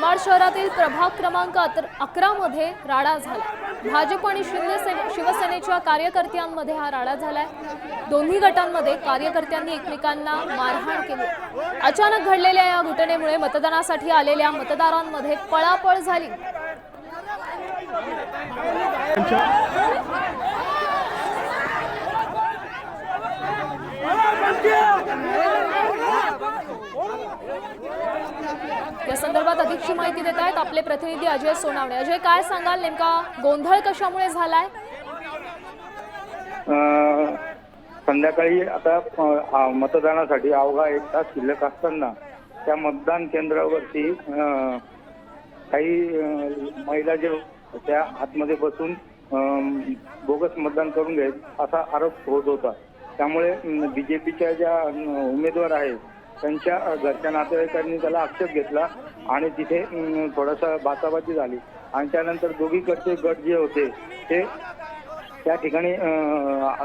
मनमाड शहरातील प्रभाग क्रमांक 11 मध्ये राडा झाला। भाजप आणि शिवसेनेच्या कार्यकर्त्यांमध्ये हा राडा झालाय। दोन्ही गटांमध्ये कार्यकर्त्यांनी एकमेकांना मारहाण केली। अचानक घडलेल्या या घटनेमुळे मतदानासाठी आलेल्या मतदारांमध्ये पळापळ झाली। या संदर्भात अधिकची माहिती देत आहेत आपले प्रतिनिधी अजय सोनावणे। अजय, काय सांगाल, नेमका गोंधळ कशामुळे झालाय? संध्याकाळी आता मतदानासाठी अवघा 1 तास शिल्लक असताना त्या मतदान केंद्रावरती काही महिला जे त्या आतमध्ये बसून बोगस मतदान करून घेत असा आरोप होत होता। त्यामुळे बीजेपीच्या ज्या उमेदवार आहेत त्यांच्या घरच्या नातेवाईकांनी त्याला आक्षेप घेतला आणि तिथे थोडासा बाचाबाची झाली आणि त्यानंतर दोघीकडचे गट जे होते ते त्या ठिकाणी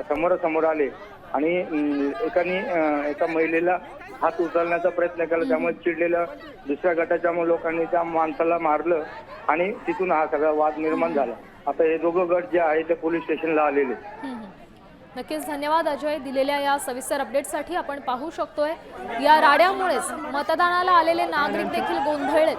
समोरासमोर आले आणि एका महिलेला हात उचलण्याचा प्रयत्न केला। त्यामुळे चिडलेल्या दुसऱ्या गटाच्या लोकांनी त्या माणसाला मारलं आणि तिथून हा सगळा वाद निर्माण झाला। आता हे दोघं गट जे आहे ते पोलीस स्टेशनला आलेले। नक्कीच धन्यवाद अजय दिलेल्या या सविस्तर अपडेटसाठी। आपण पाहू शकतोय या राड्यामुळेच मतदानाला आलेले नागरिक देखील गोंधळलेत।